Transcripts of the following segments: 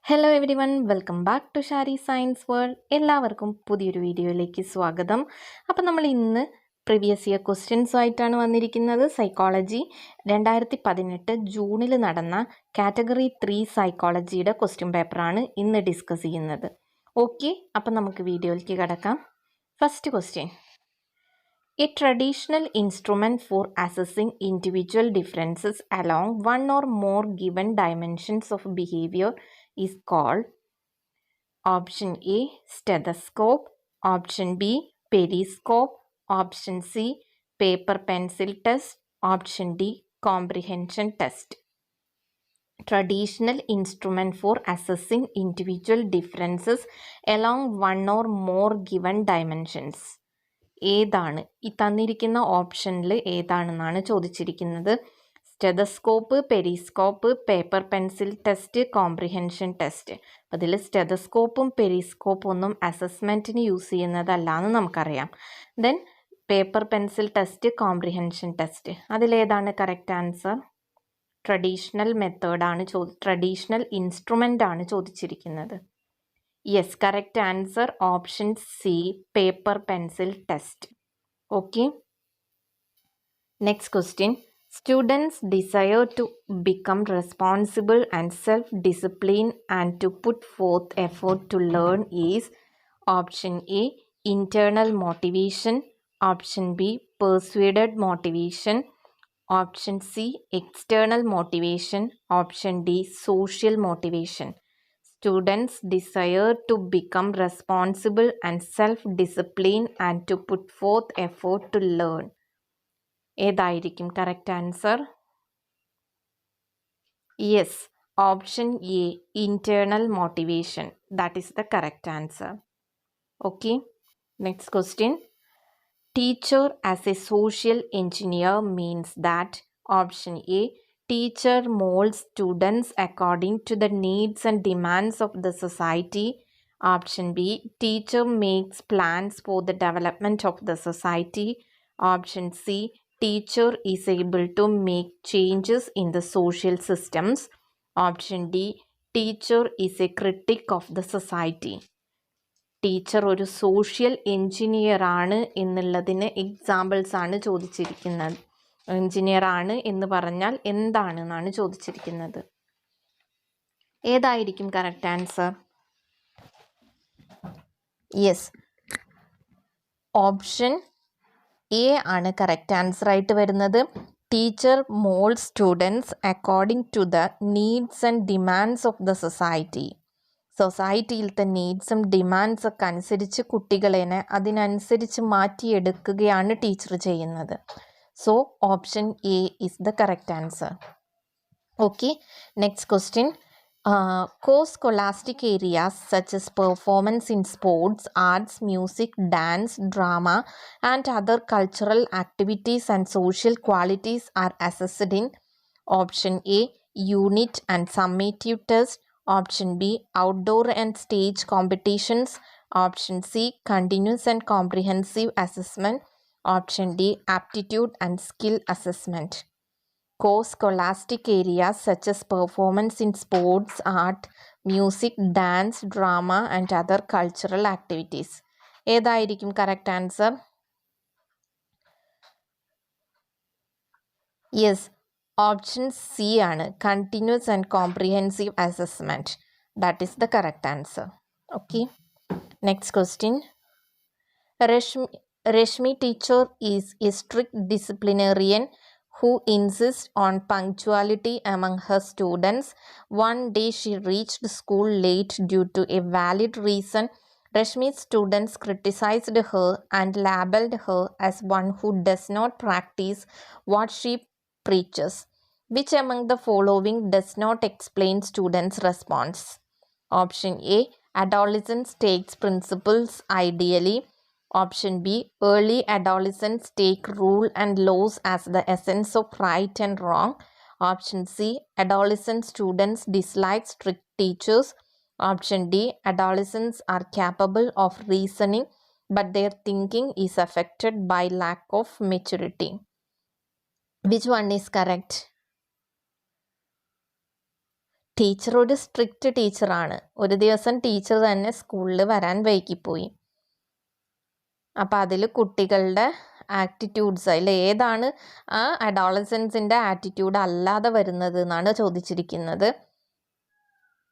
Hello everyone, welcome back to Shari science world. എല്ലാവർക്കും പുതിയൊരു വീഡിയോയിലേക്ക് സ്വാഗതം. അപ്പം നമ്മൾ ഇന്ന് പ്രീവിയസ് ഇയർ ക്വസ്റ്റ്യൻസുമായിട്ടാണ് വന്നിരിക്കുന്നത്. സൈക്കോളജി 2018 ജൂണിൽ നടന്ന കാറ്റഗറി 3 സൈക്കോളജിയുടെ ക്വസ്റ്റ്യൻ പേപ്പറാണ് ഇന്ന് ഡിസ്കസ് ചെയ്യുന്നത്. ഓക്കെ, അപ്പം നമുക്ക് വീഡിയോയിലേക്ക് കിടക്കാം. First question: A traditional instrument for assessing individual differences along one or more given dimensions of behavior is called option A, stethoscope, option B, periscope, option C, paper pencil test, option D, comprehension test. Traditional instrument for assessing individual differences along one or more given dimensions. ഏതാണ് ഈ തന്നിരിക്കുന്ന ഓപ്ഷനിൽ ഏതാണെന്നാണ് ചോദിച്ചിരിക്കുന്നത്. Stethoscope, Periscope, paper pencil test, comprehension test. അപ്പോൾ ഇതിൽ സ്റ്റെതസ്കോപ്പും പെരിസ്കോപ്പും ഒന്നും അസസ്മെൻറ്റിന് use ചെയ്യുന്നതല്ല എന്ന് നമുക്കറിയാം. Then paper pencil test, comprehension test, അതിലേതാണ് കറക്റ്റ് ആൻസർ? ട്രഡീഷണൽ മെത്തേഡാണ് ട്രഡീഷണൽ ഇൻസ്ട്രുമെൻ്റ് ആണ് ചോദിച്ചിരിക്കുന്നത്. Yes, correct answer option C, paper pencil test. Okay. Next question. Students desire to become responsible and self-disciplined and to put forth effort to learn is option A, internal motivation, option B, persuaded motivation, option C, external motivation, option D, social motivation. Students desire to become responsible and self-disciplined and to put forth effort to learn. ഏതായിരിക്കും correct answer? Yes, option A, internal motivation. That is the correct answer. Okay. Next question. Teacher as a social engineer means that option A, teacher molds students according to the needs and demands of the society. Option B, teacher makes plans for the development of the society. Option C, teacher is able to make changes in the social systems. Option D, teacher is a critic of the society. Teacher ഒരു social engineer ആണ് എന്നുള്ളതിന് examples ആണ് ചോദിച്ചിരിക്കുന്നത്. Engineer ആണ് എന്ന് പറഞ്ഞാൽ എന്താണെന്നാണ് ചോദിച്ചിരിക്കുന്നത്. ഏതായിരിക്കും correct answer? Yes, option A ആണ് കറക്റ്റ് ആൻസർ ആയിട്ട് വരുന്നത്. Teacher mould students according to the needs and demands of the society. സൊസൈറ്റിയിലത്തെ നീഡ്സും ഡിമാൻഡ്സ് ഒക്കെ അനുസരിച്ച് കുട്ടികളെ അതിനനുസരിച്ച് മാറ്റിയെടുക്കുകയാണ് ടീച്ചർ ചെയ്യുന്നത്. So option A is the correct answer. Okay. Next question. Co-scholastic areas such as performance in sports, arts, music, dance, drama, and other cultural activities and social qualities are assessed in option A, unit and summative test, option B, outdoor and stage competitions, option C, continuous and comprehensive assessment, option D, aptitude and skill assessment. Co-scholastic areas such as performance in sports, art, music, dance, drama and other cultural activities. ഏതായിരിക്കും correct answer? Yes, option C ആണ്, continuous and comprehensive assessment. That is the correct answer. Okay. Next question. Rashmi teacher is a strict disciplinarian who insists on punctuality among her students. One day she reached school late due to a valid reason. Rashmi's students criticized her and labeled her as one who does not practice what she preaches. Which among the following does not explain students' response? Option A, adolescence takes principles ideally. Option B, early adolescents take rule and laws as the essence of right and wrong. Option C, adolescent students dislike strict teachers. Option D, adolescents are capable of reasoning but their thinking is affected by lack of maturity. Which one is correct? Teacher ഒരു strict ടീച്ചറാണ്. ഒരു ദിവസം teacher തന്നെ സ്കൂളിൽ വരാൻ വൈകിപ്പോയി. അപ്പം അതിൽ കുട്ടികളുടെ ആറ്റിറ്റ്യൂഡ്സ് അതിൽ ഏതാണ് ആ അഡോളസൻസിൻ്റെ ആറ്റിറ്റ്യൂഡ് അല്ലാതെ വരുന്നത് എന്നാണ് ചോദിച്ചിരിക്കുന്നത്.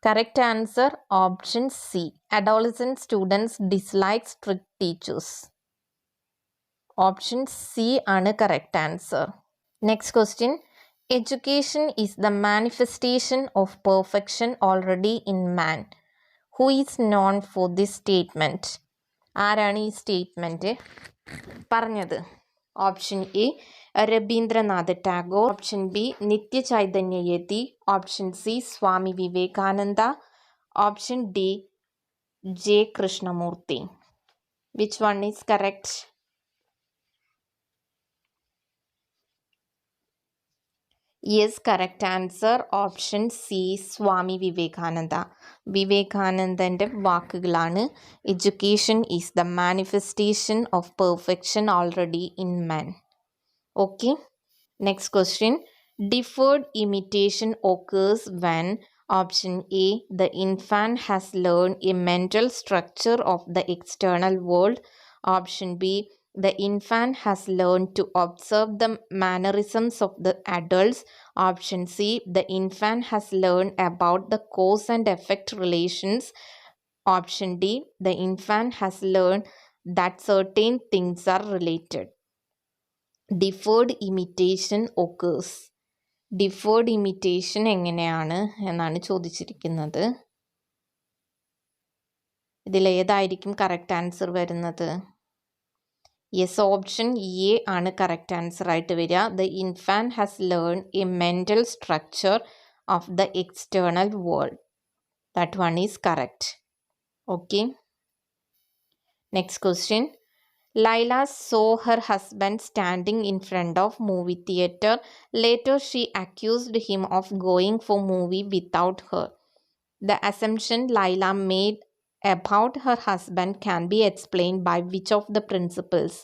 Correct answer option C. Adolescent students dislike strict teachers. Option C ആണ് correct answer. Next question. Education is the manifestation of perfection already in man. Who is known for this statement? ആരാണ് ഈ statement പറഞ്ഞത്? Option A Rabindranath Tagore, option B Nitya Chaitanya Yati, option C Swami Vivekananda, option D J Krishnamurti. Which one is correct? Yes, correct answer option C Swami Vivekananda. വിവേകാനന്ദൻ്റെ വാക്കുകളാണ് education is the manifestation of perfection already in man. Okay, next question. Deferred imitation occurs when option A the infant has learned a mental structure of the external world, option B the infant has learned to observe the mannerisms of the adults, option C the infant has learned about the cause and effect relations, option D the infant has learned that certain things are related. Deferred imitation occurs. Deferred imitation എങ്ങനെയാണ് എന്നാണ് ചോദിച്ചിരിക്കുന്നത്. ഇതിലേതായിരിക്കും correct answer വരുന്നത്? Yes, option A ആണ് correct answer ആയിട്ട് വരിക. The infant has learn A mental structure of the external world. That one is correct. Okay, next question. Laila saw her husband standing in front of movie theater. Later she accused him of going for movie without her. The assumption Laila made about her husband can be explained by which of the principles?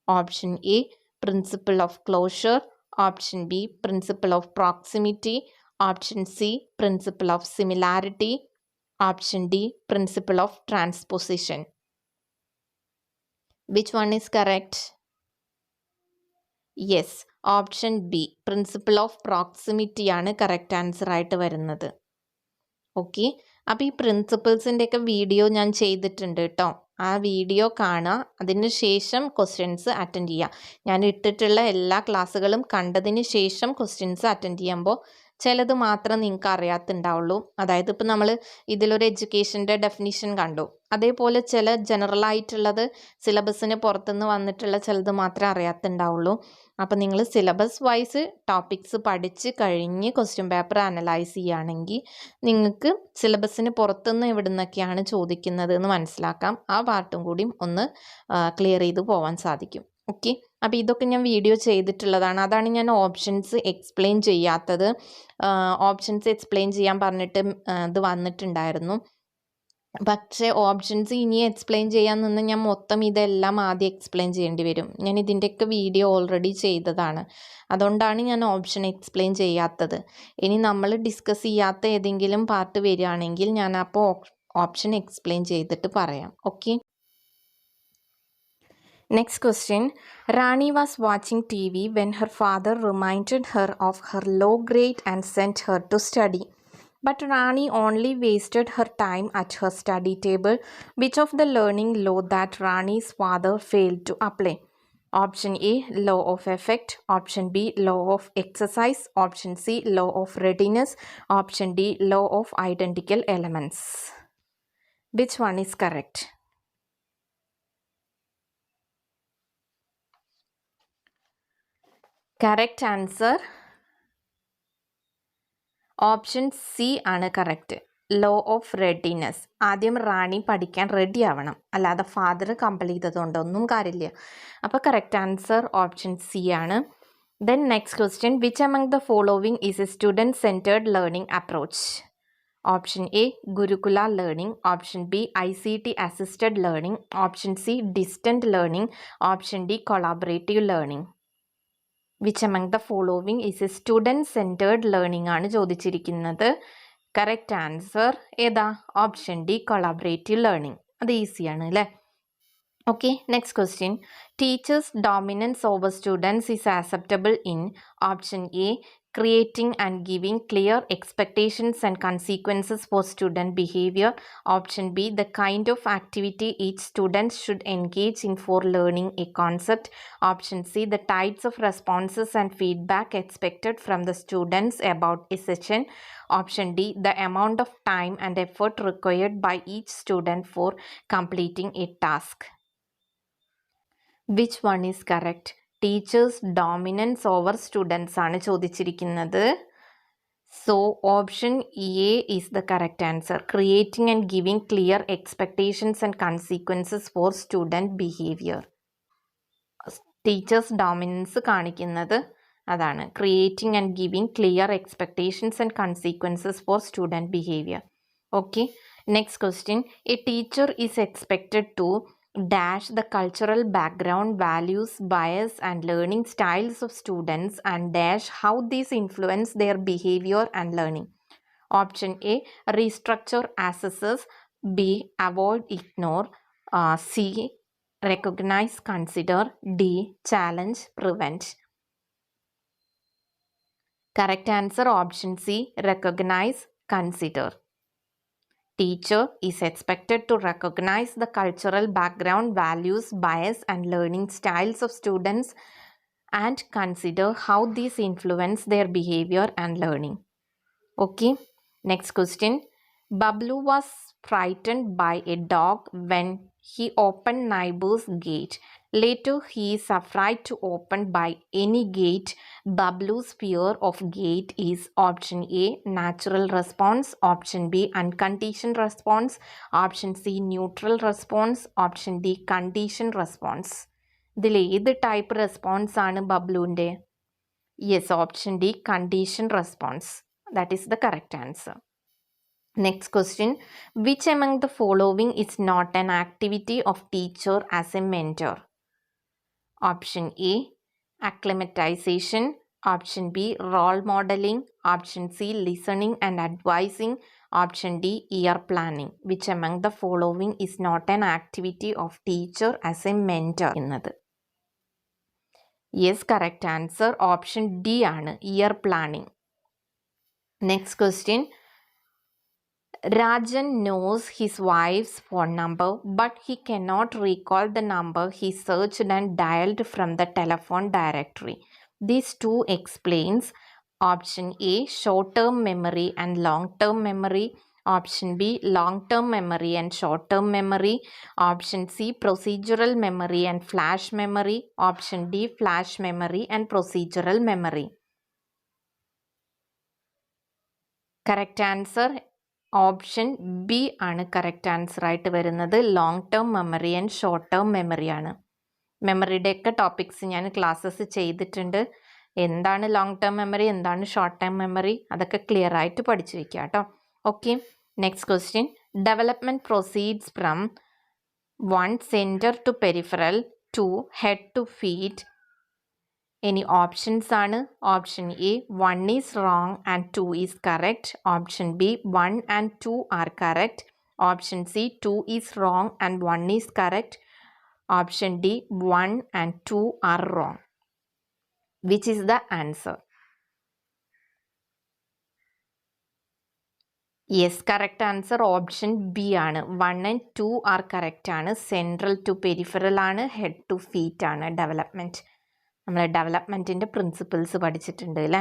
Option A principle of closure, option B principle of proximity, option C principle of similarity, option D principle of transposition. Which one is correct? Yes, option B principle of proximity ആണ് correct answer ആയിട്ട് വരുന്നത്. Okay, അപ്പോൾ ഈ പ്രിൻസിപ്പിൾസിൻ്റെയൊക്കെ video ഞാൻ ചെയ്തിട്ടുണ്ട് കേട്ടോ. ആ video കാണുക, അതിന് ശേഷം ക്വസ്റ്റ്യൻസ് അറ്റൻഡ് ചെയ്യുക. ഞാൻ ഇട്ടിട്ടുള്ള എല്ലാ ക്ലാസ്സുകളും കണ്ടതിന് ശേഷം ക്വസ്റ്റ്യൻസ് അറ്റൻഡ് ചെയ്യുമ്പോൾ ചിലത് മാത്രം നിങ്ങൾക്ക് അറിയാത്തുണ്ടാവുള്ളൂ. അതായത് ഇപ്പോൾ നമ്മൾ ഇതിലൊരു എഡ്യൂക്കേഷൻ്റെ ഡെഫിനിഷൻ കണ്ടു, അതേപോലെ ചില ജനറൽ ആയിട്ടുള്ളത് സിലബസിന് പുറത്തുനിന്ന് വന്നിട്ടുള്ള ചിലത് മാത്രമേ അറിയാത്തുണ്ടാവുള്ളൂ. അപ്പോൾ നിങ്ങൾ സിലബസ് വൈസ് ടോപ്പിക്സ് പഠിച്ച് കഴിഞ്ഞ് ക്വസ്റ്റ്യൻ പേപ്പർ അനലൈസ് ചെയ്യുകയാണെങ്കിൽ നിങ്ങൾക്ക് സിലബസിന് പുറത്തുനിന്ന് എവിടെ നിന്നൊക്കെയാണ് ചോദിക്കുന്നത് എന്ന് മനസ്സിലാക്കാം. ആ പാർട്ടും കൂടി ഒന്ന് ക്ലിയർ ചെയ്ത് പോകാൻ സാധിക്കും. ഓക്കെ, അപ്പോൾ ഇതൊക്കെ ഞാൻ വീഡിയോ ചെയ്തിട്ടുള്ളതാണ്. അതാണ് ഞാൻ ഓപ്ഷൻസ് എക്സ്പ്ലെയിൻ ചെയ്യാത്തത്. ഓപ്ഷൻസ് എക്സ്പ്ലെയിൻ ചെയ്യാൻ പറഞ്ഞിട്ട് ഇത് വന്നിട്ടുണ്ടായിരുന്നു. പക്ഷേ ഓപ്ഷൻസ് ഇനി എക്സ്പ്ലെയിൻ ചെയ്യാൻ നിന്ന് ഞാൻ മൊത്തം ഇതെല്ലാം ആദ്യം എക്സ്പ്ലെയിൻ ചെയ്യേണ്ടി വരും. ഞാൻ ഇതിൻ്റെയൊക്കെ വീഡിയോ ഓൾറെഡി ചെയ്തതാണ്. അതുകൊണ്ടാണ് ഞാൻ ഓപ്ഷൻ എക്സ്പ്ലെയിൻ ചെയ്യാത്തത്. ഇനി നമ്മൾ ഡിസ്കസ് ചെയ്യാത്ത ഏതെങ്കിലും പാർട്ട് വരികയാണെങ്കിൽ ഞാൻ അപ്പോൾ ഓപ്ഷൻ എക്സ്പ്ലെയിൻ ചെയ്തിട്ട് പറയാം. Okay, next question. Rani was watching TV when her father reminded her of her low grade and sent her to study. But Rani only wasted her time at her study table. Which of the learning law that Rani's father failed to apply? Option A law of effect, option B law of exercise, option C law of readiness, option D law of identical elements. Which one is correct? Correct answer option C ആണ് correct. Law of readiness. ആദ്യം റാണി പഠിക്കാൻ ready ആവണം, അല്ലാതെ father compel ചെയ്തതുകൊണ്ടൊന്നും കാര്യമില്ല. അപ്പോൾ correct answer option C ആണ്. Then next question. Which among the following is a student centered learning approach? Option A gurukula learning, option B ICT assisted learning, option C distant learning, option D collaborative learning. Which among the following is a student centered learning ആണ് ചോദിച്ചിരിക്കുന്നത്. Correct answer ഏതാ? Option D collaborative learning. അത് ഈസിയാണ് അല്ലേ? Okay, next question. Teachers' dominance over students is acceptable in option A, creating and giving clear expectations and consequences for student behavior. Option B, the kind of activity each student should engage in for learning a concept. Option C, the types of responses and feedback expected from the students about a session. Option D, the amount of time and effort required by each student for completing a task. Which one is correct? Teachers' dominance over students ആണ് ചോദിച്ചിരിക്കുന്നത്. So option A is the correct answer. Creating and giving clear expectations and consequences for student behavior. Teachers' dominance കാണിക്കുന്നത് അതാണ്. Creating and giving clear expectations and consequences for student behavior. Okay. Next question. A teacher is expected to dash the cultural background, values, bias and learning styles of students and dash how these influence their behavior and learning. Option A, restructure, assesses. B, avoid, ignore. C, recognize, consider. D, challenge, prevent. Correct answer option C, recognize, consider. Teacher is expected to recognize the cultural background, values, bias, and learning styles of students and consider how these influence their behavior and learning. Okay, next question. Bablu was frightened by a dog when he opened neighbor's gate. Later, he is afraid to open by any gate. Bablu's fear of gate is option A, natural response. Option B, unconditioned response. Option C, neutral response. Option D, conditioned response. ഇതിൽ ഏത് type response ആണ് ബബ്ലുവിൻ്റെ? Yes, option D, conditioned response. That is the correct answer. Next question. Which among the following is not an activity of teacher as a mentor? Option A, acclimatization. Option B, role modeling. Option C, listening and advising. Option D, year planning. Which among the following is not an activity of teacher as a mentor? Yes, correct answer option D ആണ്, year planning. Next question. Rajan knows his wife's phone number, but he cannot recall the number he searched and dialed from the telephone directory. These two explains. Option A, short-term memory and long-term memory. Option B, long-term memory and short-term memory. Option C, procedural memory and flash memory. Option D, flash memory and procedural memory. Correct answer option B ആണ് correct answer ആയിട്ട് വരുന്നത്. Long term memory and short term memory ആണ്. മെമ്മറിയുടെയൊക്കെ topics ഞാൻ classes ചെയ്തിട്ടുണ്ട്. എന്താണ് long term memory, എന്താണ് short term memory, അതൊക്കെ ക്ലിയർ ആയിട്ട് പഠിച്ചു വെക്കുക കേട്ടോ. Okay, next question. Development proceeds from 1 centre to peripheral 2 head to feet. Any options ആണ്? Option A, 1 is wrong and 2 is correct. Option B, 1 and 2 are correct. Option C, 2 is wrong and 1 is correct. Option D, 1 and 2 are wrong. Which is the answer? Yes, correct answer option B ആണ്. 1 and 2 are correct ആണ്. Central to peripheral ആണ്. Head to feet ആണ് development. നമ്മൾ ഡെവലപ്മെൻറ്റിൻ്റെ principles പഠിച്ചിട്ടുണ്ട് അല്ലേ?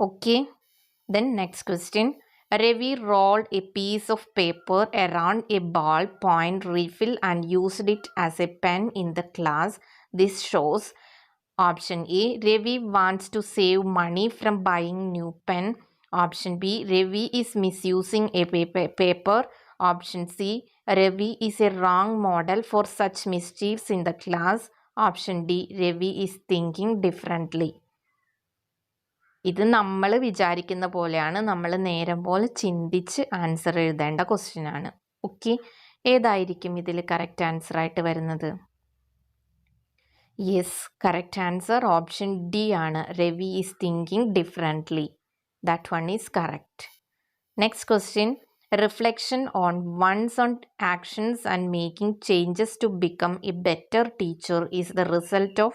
Okay, then next question. Ravi rolled a piece of paper around a ball point refill and used it as a pen in the class. This shows. Option A, Ravi wants to save money from buying new pen. Option B, Ravi is misusing a paper. Option C, Ravi is a wrong model for such mischiefs in the class. Option D, Ravi is thinking differently. ഇത് നമ്മൾ വിചാരിക്കുന്ന പോലെയാണ്, നമ്മൾ നേരം പോലെ ചിന്തിച്ച് answer എഴുതേണ്ട question ആണ്. ഓക്കെ, ഏതായിരിക്കും ഇതിൽ കറക്റ്റ് ആൻസർ ആയിട്ട് വരുന്നത്? Yes, correct answer option D ആണ്. Ravi is thinking differently. That one is correct. Next question. Reflection on one's own actions and making changes to become a better teacher is the result of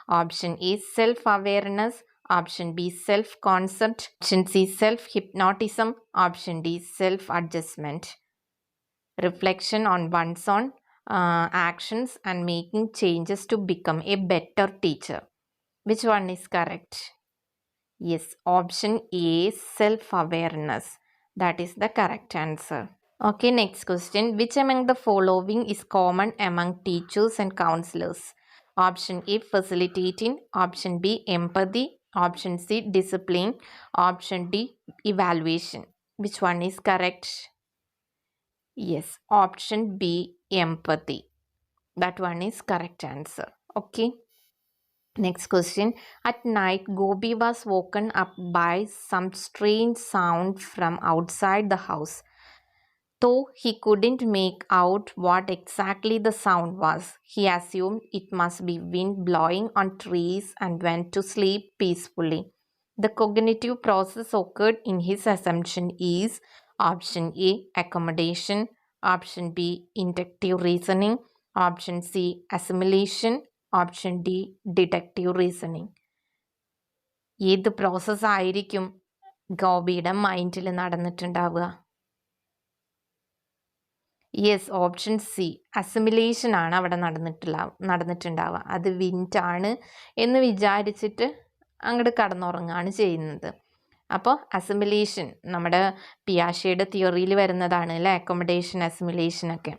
option A self-awareness, option B self-concept, option C self-hypnotism, option D self-adjustment. Reflection on one's own actions and making changes to become a better teacher. Which one is correct? Yes, option A self-awareness. That is the correct answer. Okay, next question. Which among the following is common among teachers and counselors? Option A facilitating, option B empathy, option C discipline, option D evaluation. Which one is correct? Yes, option B empathy. That one is correct answer. Okay. Next question. At night, Gobi was woken up by some strange sound from outside the house. Though he couldn't make out what exactly the sound was, he assumed it must be wind blowing on trees and went to sleep peacefully. The cognitive process occurred in his assumption is option A accommodation, option B inductive reasoning, option C assimilation, option D deductive reasoning. ഏത് process ആയിരിക്കും ഗോപിയുടെ മൈൻഡിൽ നടന്നിട്ടുണ്ടാവുക? Yes, option C assimilation ആണ് അവിടെ നടന്നിട്ടുണ്ടാവുക. അത് വിൻഡാണ് എന്ന് വിചാരിച്ചിട്ട് അങ്ങോട്ട് കടന്നുറങ്ങുകയാണ് ചെയ്യുന്നത്. അപ്പോൾ അസിമിലേഷൻ നമ്മുടെ പിയാഷയുടെ തിയറിയിൽ വരുന്നതാണ് അല്ലേ, അക്കോമഡേഷൻ അസിമിലേഷൻ ഒക്കെ.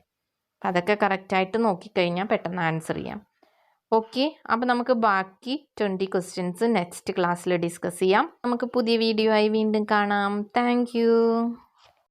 അപ്പം അതൊക്കെ കറക്റ്റായിട്ട് നോക്കിക്കഴിഞ്ഞാൽ പെട്ടെന്ന് ആൻസർ ചെയ്യാം. ഓക്കെ, അപ്പോൾ നമുക്ക് ബാക്കി 20 ക്വസ്റ്റ്യൻസ് നെക്സ്റ്റ് ക്ലാസ്സിൽ ഡിസ്കസ് ചെയ്യാം. നമുക്ക് പുതിയ വീഡിയോ ആയി വീണ്ടും കാണാം. താങ്ക്